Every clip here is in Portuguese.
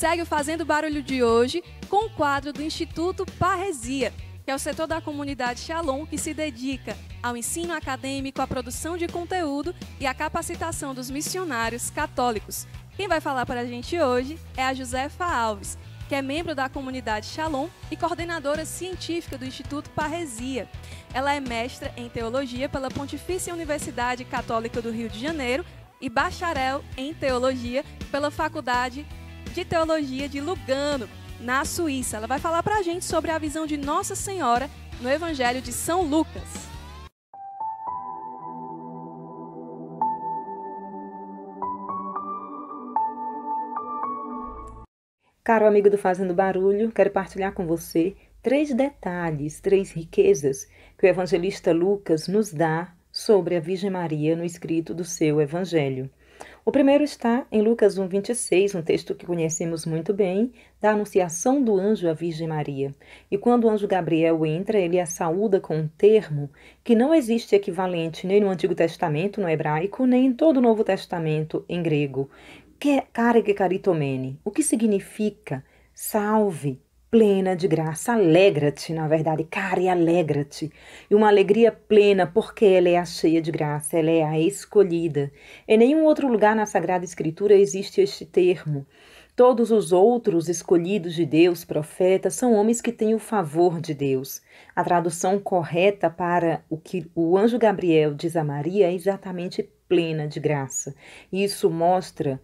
segue o Fazendo Barulho de hoje com o quadro do Instituto Parresia, que é o setor da comunidade Shalom que se dedica ao ensino acadêmico, à produção de conteúdo e à capacitação dos missionários católicos. Quem vai falar para a gente hoje é a Josefa Alves, que é membro da comunidade Shalom e coordenadora científica do Instituto Parresia. Ela é mestra em teologia pela Pontifícia Universidade Católica do Rio de Janeiro e bacharel em teologia pela Faculdade de Teologia de Lugano, na Suíça. Ela vai falar para a gente sobre a visão de Nossa Senhora no Evangelho de São Lucas. Caro amigo do Fazendo Barulho, quero partilhar com você 3 detalhes, 3 riquezas que o evangelista Lucas nos dá sobre a Virgem Maria no escrito do seu Evangelho. O primeiro está em Lucas 1:26, um texto que conhecemos muito bem, da anunciação do anjo à Virgem Maria. E quando o anjo Gabriel entra, ele a saúda com um termo que não existe equivalente nem no Antigo Testamento, no hebraico, nem em todo o Novo Testamento, em grego. Carege caritomene, o que significa salve, plena de graça, alegra-te, na verdade, care, alegra-te. E uma alegria plena porque ela é a cheia de graça, ela é a escolhida. Em nenhum outro lugar na Sagrada Escritura existe este termo. Todos os outros escolhidos de Deus, profetas, são homens que têm o favor de Deus. A tradução correta para o que o anjo Gabriel diz a Maria é exatamente plena de graça. Isso mostra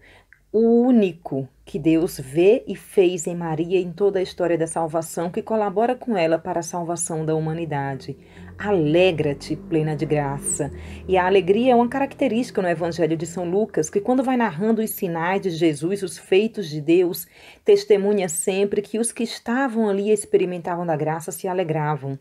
o único que Deus vê e fez em Maria em toda a história da salvação, que colabora com ela para a salvação da humanidade. Alegra-te, plena de graça. E a alegria é uma característica no Evangelho de São Lucas, que quando vai narrando os sinais de Jesus, os feitos de Deus, testemunha sempre que os que estavam ali e experimentavam da graça se alegravam.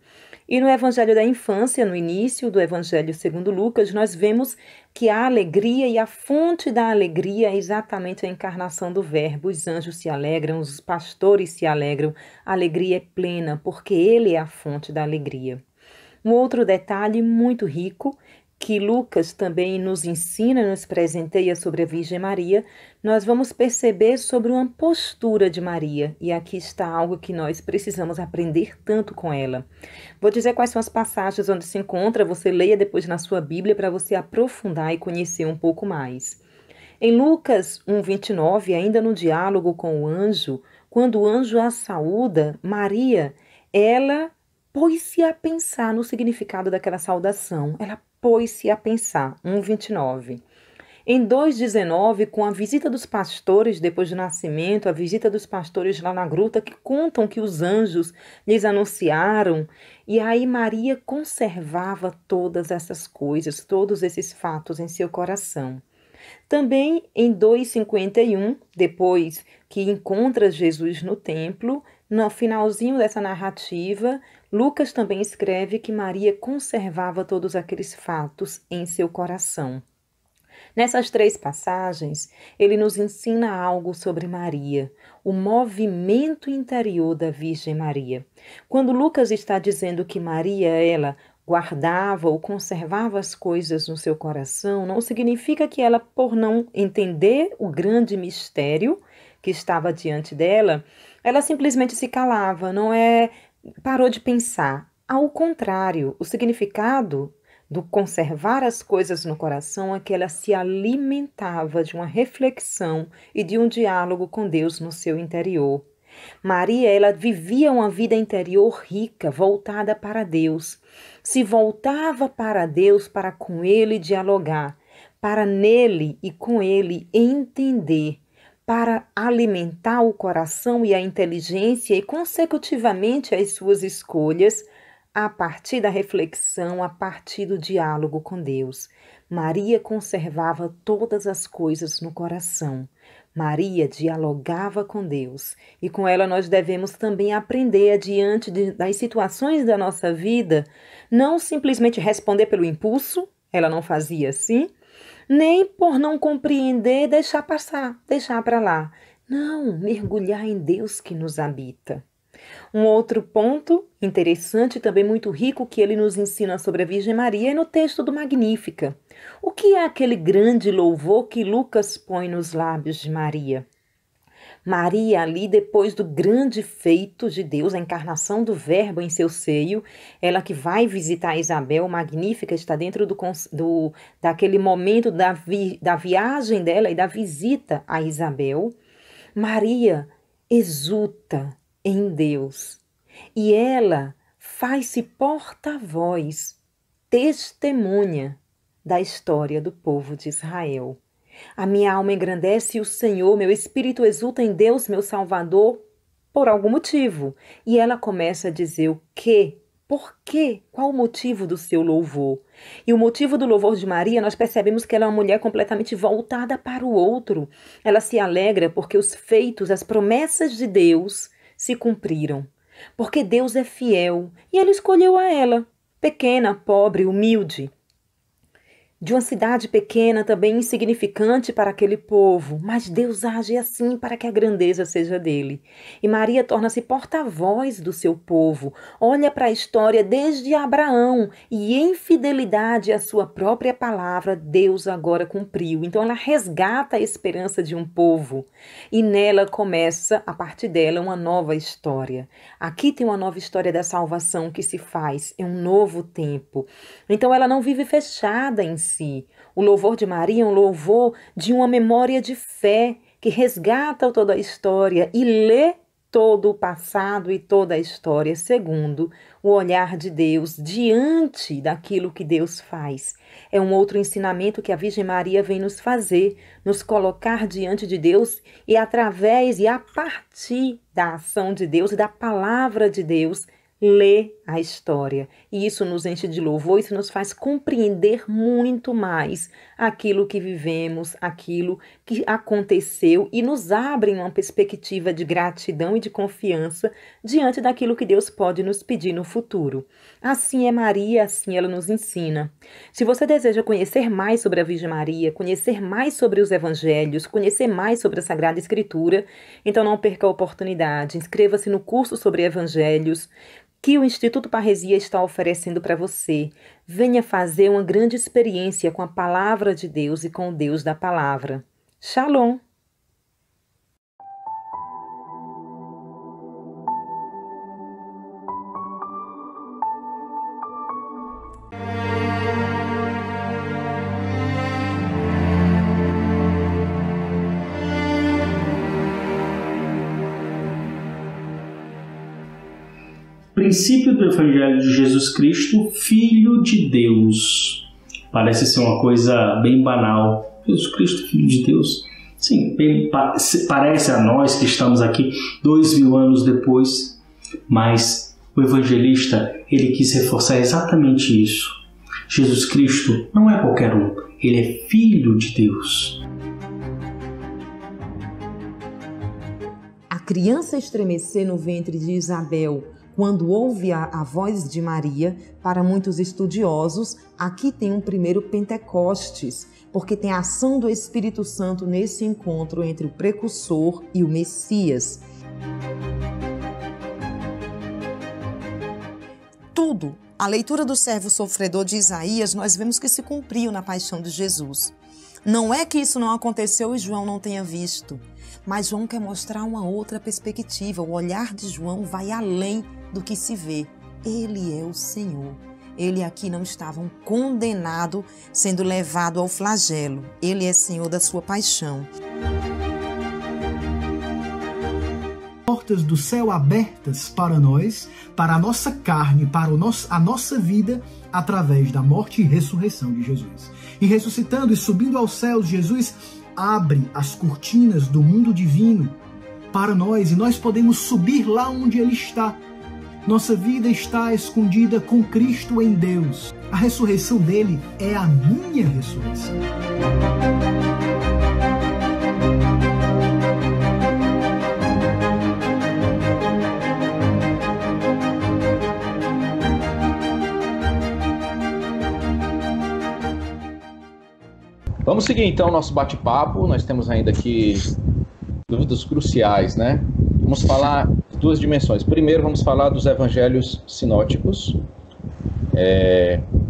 E no Evangelho da Infância, no início do Evangelho segundo Lucas, nós vemos que a alegria e a fonte da alegria é exatamente a encarnação do Verbo. Os anjos se alegram, os pastores se alegram, a alegria é plena, porque Ele é a fonte da alegria. Um outro detalhe muito rico, que Lucas também nos ensina, nos presenteia sobre a Virgem Maria, nós vamos perceber sobre uma postura de Maria. E aqui está algo que nós precisamos aprender tanto com ela. Vou dizer quais são as passagens onde se encontra, você leia depois na sua Bíblia para você aprofundar e conhecer um pouco mais. Em Lucas 1:29, ainda no diálogo com o anjo, quando o anjo a saúda, Maria, ela pôs-se a pensar no significado daquela saudação. Ela pôs-se a pensar. 1:29. Em 2:19, com a visita dos pastores depois do nascimento, a visita dos pastores lá na gruta, que contam que os anjos lhes anunciaram, e aí Maria conservava todas essas coisas, todos esses fatos em seu coração. Também em 2:51, depois que encontra Jesus no templo, no finalzinho dessa narrativa, Lucas também escreve que Maria conservava todos aqueles fatos em seu coração. Nessas 3 passagens, ele nos ensina algo sobre Maria, o movimento interior da Virgem Maria. Quando Lucas está dizendo que Maria, ela guardava ou conservava as coisas no seu coração, não significa que ela, por não entender o grande mistério que estava diante dela, ela simplesmente se calava, parou de pensar. Ao contrário, o significado do conservar as coisas no coração é que ela se alimentava de uma reflexão e de um diálogo com Deus no seu interior. Maria, ela vivia uma vida interior rica, voltada para Deus. Se voltava para Deus para com Ele dialogar, para nele e com Ele entender, para alimentar o coração e a inteligência e, consecutivamente, as suas escolhas, a partir da reflexão, a partir do diálogo com Deus. Maria conservava todas as coisas no coração. Maria dialogava com Deus. E com ela nós devemos também aprender, diante das situações da nossa vida, não simplesmente responder pelo impulso, ela não fazia assim, nem por não compreender, deixar passar, deixar para lá. Não, mergulhar em Deus que nos habita. Um outro ponto interessante, também muito rico, que ele nos ensina sobre a Virgem Maria é no texto do Magnífica. O que é aquele grande louvor que Lucas põe nos lábios de Maria? Maria, ali, depois do grande feito de Deus, a encarnação do Verbo em seu seio, ela que vai visitar Isabel, magnífica, está dentro daquele momento da viagem dela e da visita a Isabel. Maria exulta em Deus e ela faz-se porta-voz, testemunha da história do povo de Israel. A minha alma engrandece o Senhor, meu espírito exulta em Deus, meu Salvador, por algum motivo. E ela começa a dizer o quê? Por quê? Qual o motivo do seu louvor? E o motivo do louvor de Maria, nós percebemos que ela é uma mulher completamente voltada para o outro. Ela se alegra porque os feitos, as promessas de Deus se cumpriram. Porque Deus é fiel e Ele escolheu a ela, pequena, pobre, humilde, de uma cidade pequena, também insignificante para aquele povo, mas Deus age assim para que a grandeza seja dele. E Maria torna-se porta-voz do seu povo, olha para a história desde Abraão e em fidelidade à sua própria palavra, Deus agora cumpriu. Então ela resgata a esperança de um povo e nela começa, a partir dela, uma nova história. Aqui tem uma nova história da salvação que se faz, é um novo tempo. Então ela não vive fechada em si. O louvor de Maria é um louvor de uma memória de fé que resgata toda a história e lê todo o passado e toda a história segundo o olhar de Deus diante daquilo que Deus faz. É um outro ensinamento que a Virgem Maria vem nos fazer, nos colocar diante de Deus e através e a partir da ação de Deus e da palavra de Deus, lê a história. E isso nos enche de louvor, isso nos faz compreender muito mais aquilo que vivemos, aquilo que aconteceu e nos abre uma perspectiva de gratidão e de confiança diante daquilo que Deus pode nos pedir no futuro. Assim é Maria, assim ela nos ensina. Se você deseja conhecer mais sobre a Virgem Maria, conhecer mais sobre os Evangelhos, conhecer mais sobre a Sagrada Escritura, então não perca a oportunidade. Inscreva-se no curso sobre Evangelhos que o Instituto Parresia está oferecendo para você. Venha fazer uma grande experiência com a Palavra de Deus e com o Deus da Palavra. Shalom! Princípio do Evangelho de Jesus Cristo, Filho de Deus. Parece ser uma coisa bem banal. Jesus Cristo, Filho de Deus. Sim, parece a nós que estamos aqui 2000 anos depois, mas o evangelista, ele quis reforçar exatamente isso. Jesus Cristo não é qualquer um, ele é Filho de Deus. A criança estremecer no ventre de Isabel quando ouve a voz de Maria, para muitos estudiosos, aqui tem um primeiro Pentecostes, porque tem a ação do Espírito Santo nesse encontro entre o precursor e o Messias. Tudo, a leitura do servo sofredor de Isaías, nós vemos que se cumpriu na paixão de Jesus. Não é que isso não aconteceu e João não tenha visto, mas João quer mostrar uma outra perspectiva. O olhar de João vai além do que se vê. Ele é o Senhor. Ele aqui não estava um condenado sendo levado ao flagelo. Ele é Senhor da sua paixão. Portas do céu abertas para nós, para a nossa carne, para a nossa vida, através da morte e ressurreição de Jesus. E ressuscitando e subindo aos céus, Jesus abre as cortinas do mundo divino para nós e nós podemos subir lá onde Ele está. Nossa vida está escondida com Cristo em Deus. A ressurreição dele é a minha ressurreição. Vamos seguir então o nosso bate-papo. Nós temos ainda aqui dúvidas cruciais, né? Vamos falar de duas dimensões. Primeiro, vamos falar dos evangelhos sinóticos.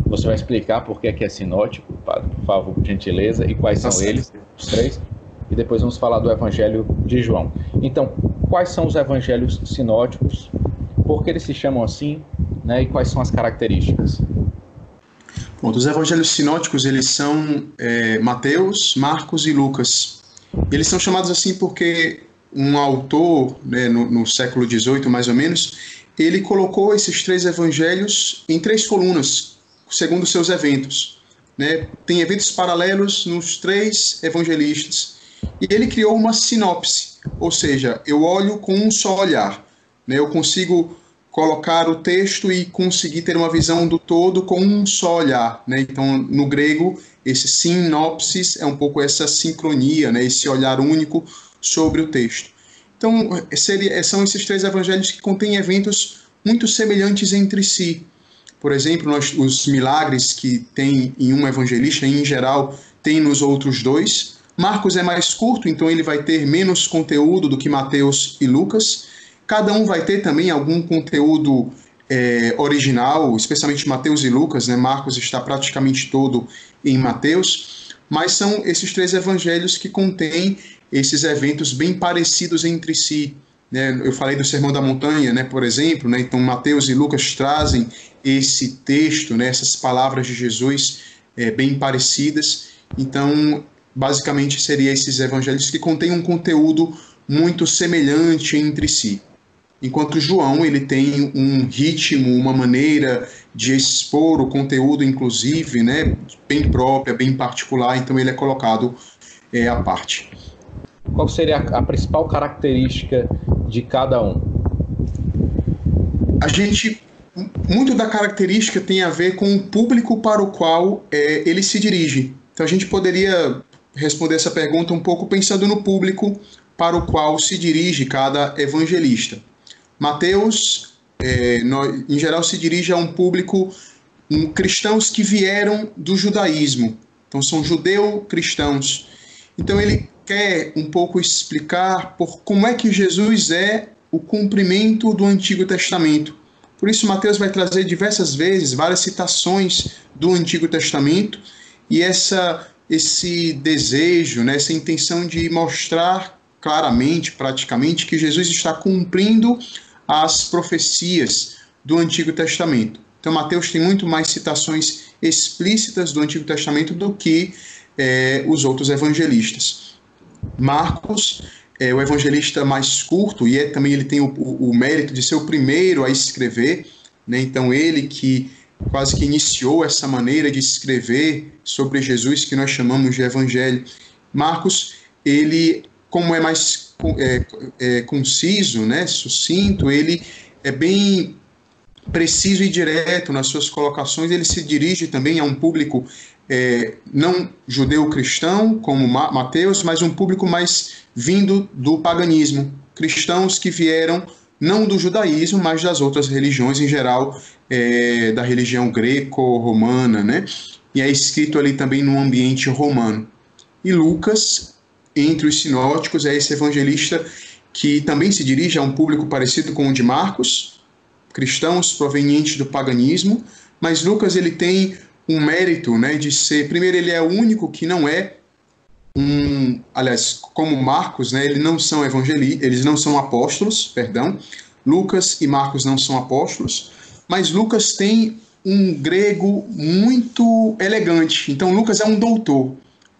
Você vai explicar por que é sinótico, padre, por favor, por gentileza, e quais são eles, os três. e depois vamos falar do Evangelho de João. Então, quais são os evangelhos sinóticos? Por que eles se chamam assim, né? E quais são as características? Bom, os evangelhos sinóticos, eles são Mateus, Marcos e Lucas. Eles são chamados assim porque um autor, né, no século XVIII, mais ou menos, ele colocou esses 3 evangelhos em 3 colunas, segundo seus eventos, né? Tem eventos paralelos nos 3 evangelistas. E ele criou uma sinopse, ou seja, eu olho com um só olhar, né? Eu consigo colocar o texto e conseguir ter uma visão do todo com um só olhar, né? Então, no grego, esse sinopsis é um pouco essa sincronia, né? Esse olhar único sobre o texto. Então, são esses 3 evangelhos que contêm eventos muito semelhantes entre si. Por exemplo, os milagres que tem em um evangelista, em geral, tem nos outros 2. Marcos é mais curto, então ele vai ter menos conteúdo do que Mateus e Lucas. Cada um vai ter também algum conteúdo original, especialmente Mateus e Lucas, né? Marcos está praticamente todo em Mateus, mas são esses 3 evangelhos que contêm esses eventos bem parecidos entre si, né? Eu falei do Sermão da Montanha, né, por exemplo, né? Então Mateus e Lucas trazem esse texto, né, essas palavras de Jesus bem parecidas. Então, basicamente, seriam esses evangelhos que contêm um conteúdo muito semelhante entre si. Enquanto João, ele tem um ritmo, uma maneira de expor o conteúdo, inclusive, né, bem própria, bem particular, então ele é colocado à parte. Qual seria a principal característica de cada um? Muito da característica tem a ver com o público para o qual ele se dirige. Então a gente poderia responder essa pergunta um pouco pensando no público para o qual se dirige cada evangelista. Mateus, em geral, se dirige a um público cristãos que vieram do judaísmo. Então, são judeu-cristãos. Então, ele quer um pouco explicar como é que Jesus é o cumprimento do Antigo Testamento. Por isso, Mateus vai trazer diversas vezes várias citações do Antigo Testamento e esse desejo, né, essa intenção de mostrar claramente, praticamente, que Jesus está cumprindo as profecias do Antigo Testamento. Então, Mateus tem muito mais citações explícitas do Antigo Testamento do que os outros evangelistas. Marcos é o evangelista mais curto e também ele tem o mérito de ser o primeiro a escrever, né? Então, ele que quase que iniciou essa maneira de escrever sobre Jesus que nós chamamos de evangelho. Marcos, ele, como é mais conciso, né, sucinto, ele é bem preciso e direto nas suas colocações. Ele se dirige também a um público não judeu-cristão, como Mateus, mas um público mais vindo do paganismo. Cristãos que vieram não do judaísmo, mas das outras religiões, em geral, da religião greco-romana, né? E é escrito ali também no ambiente romano. E Lucas, entre os sinóticos, é esse evangelista que também se dirige a um público parecido com o de Marcos, cristãos provenientes do paganismo, mas Lucas ele tem um mérito, né, de ser, primeiro, ele é o único que não é aliás, como Marcos, né, eles não são apóstolos, perdão. Lucas e Marcos não são apóstolos, mas Lucas tem um grego muito elegante. Então Lucas é um doutor,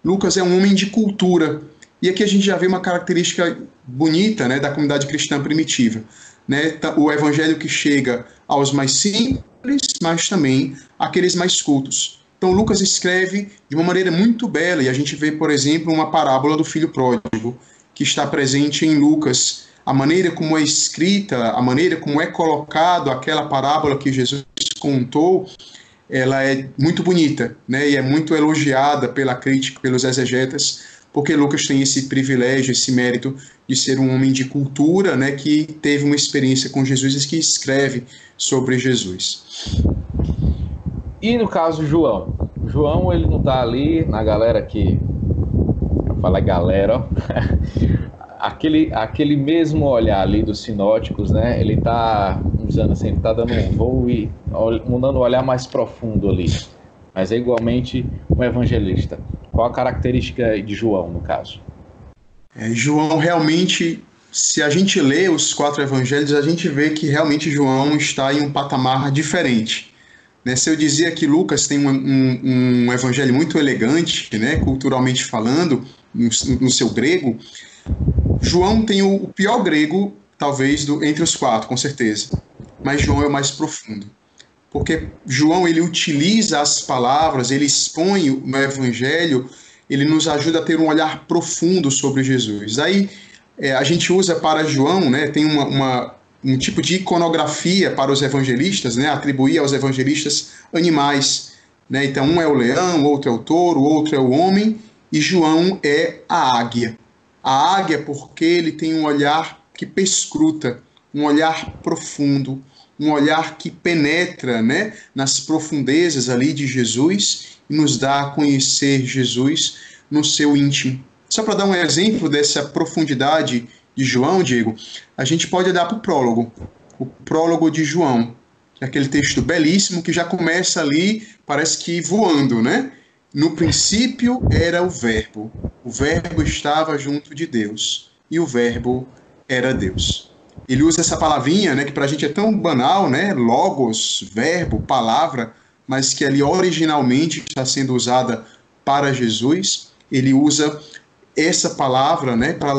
Lucas é um homem de cultura. E aqui a gente já vê uma característica bonita, né, da comunidade cristã primitiva, né, o evangelho que chega aos mais simples, mas também àqueles mais cultos. Então Lucas escreve de uma maneira muito bela, e a gente vê, por exemplo, uma parábola do filho pródigo, que está presente em Lucas. A maneira como é escrita, a maneira como é colocado aquela parábola que Jesus contou, ela é muito bonita, né, e é muito elogiada pela crítica, pelos exegetas, porque Lucas tem esse privilégio, esse mérito de ser um homem de cultura, né, que teve uma experiência com Jesus e que escreve sobre Jesus. E no caso João? João, ele não está ali na galera que... Eu falo galera, ó. aquele mesmo olhar ali dos sinóticos, né? Ele está, usando assim, ele está dando um voo e dando um olhar mais profundo ali. Mas é igualmente um evangelista. Qual a característica de João, no caso? João realmente, se a gente lê os 4 evangelhos, a gente vê que realmente João está em um patamar diferente. Se eu dizia que Lucas tem um evangelho muito elegante, culturalmente falando, no seu grego, João tem o pior grego, talvez, entre os 4, com certeza. Mas João é o mais profundo. Porque João, ele utiliza as palavras, ele expõe no evangelho, ele nos ajuda a ter um olhar profundo sobre Jesus. Aí a gente usa para João, tem um tipo de iconografia para os evangelistas, atribuir aos evangelistas animais. Então, um é o leão, outro é o touro, outro é o homem, e João é a águia. A águia porque ele tem um olhar que perscruta, um olhar profundo, um olhar que penetra nas profundezas ali de Jesus e nos dá a conhecer Jesus no seu íntimo. Só para dar um exemplo dessa profundidade de João, Diego, a gente pode olhar para o prólogo de João, que é aquele texto belíssimo que já começa ali, parece que voando, No princípio era o Verbo estava junto de Deus, e o Verbo era Deus. Ele usa essa palavrinha, que para a gente é tão banal, logos, verbo, palavra, mas que ali originalmente está sendo usada para Jesus. Ele usa essa palavra para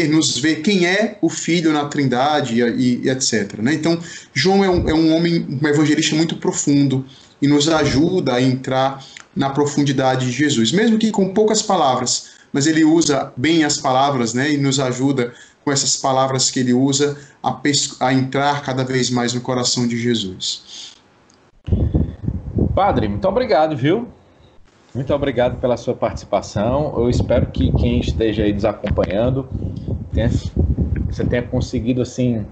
nos ver quem é o Filho na Trindade e etc. Então, João é um homem, um evangelista muito profundo e nos ajuda a entrar na profundidade de Jesus, mesmo que com poucas palavras, mas ele usa bem as palavras e nos ajuda com essas palavras que ele usa a entrar cada vez mais no coração de Jesus. Padre, muito obrigado, viu? Muito obrigado pela sua participação. Eu espero que quem esteja aí nos acompanhando, você tenha conseguido, assim,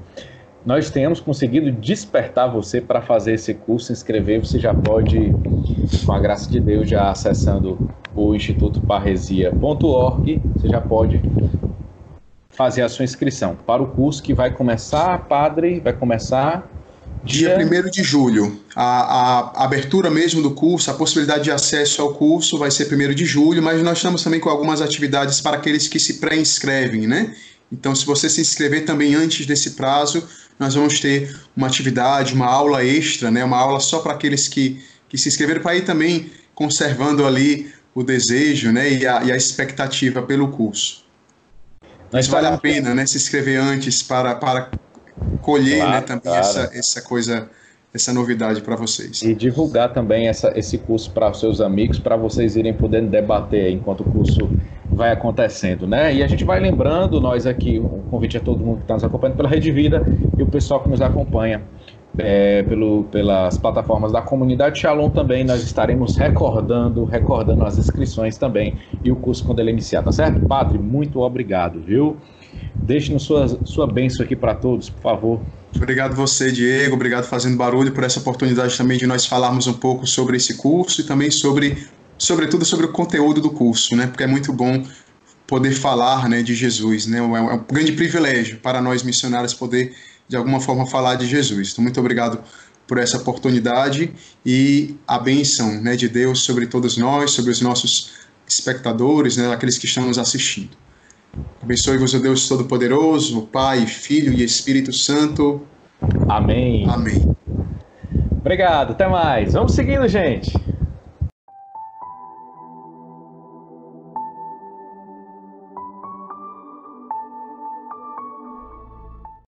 nós tenhamos conseguido despertar você para fazer esse curso, se inscrever. Você já pode, com a graça de Deus, já acessando o institutoparresia.org, você já pode fazer a sua inscrição para o curso que vai começar, Padre, vai começar dia 1º de julho. A abertura mesmo do curso, a possibilidade de acesso ao curso vai ser 1º de julho, mas nós estamos também com algumas atividades para aqueles que se pré-inscrevem, Então, se você se inscrever também antes desse prazo, nós vamos ter uma atividade, uma aula extra, uma aula só para aqueles que se inscreveram, para ir também conservando ali o desejo e a expectativa pelo curso. Mas vale a pena se inscrever antes para colher também essa coisa, essa novidade para vocês. E divulgar também esse curso para os seus amigos, para vocês irem podendo debater enquanto o curso vai acontecendo, E a gente vai lembrando, nós aqui, um convite a todo mundo que está nos acompanhando pela Rede Vida e o pessoal que nos acompanha pelas plataformas da comunidade Shalom também, nós estaremos recordando as inscrições também e o curso quando ele iniciar, tá certo? Padre, muito obrigado, viu? Deixe-nos sua bênção aqui para todos, por favor. Obrigado você, Diego, obrigado Fazendo Barulho por essa oportunidade também de nós falarmos um pouco sobre esse curso e também sobretudo sobre o conteúdo do curso, porque é muito bom poder falar de Jesus, é um grande privilégio para nós missionários poder de alguma forma falar de Jesus. Então, muito obrigado por essa oportunidade e a bênção de Deus sobre todos nós, sobre os nossos espectadores, aqueles que estão nos assistindo. Abençoe-vos o Deus Todo-Poderoso, o Pai, Filho e Espírito Santo. Amém. Amém. Obrigado, até mais. Vamos seguindo, gente.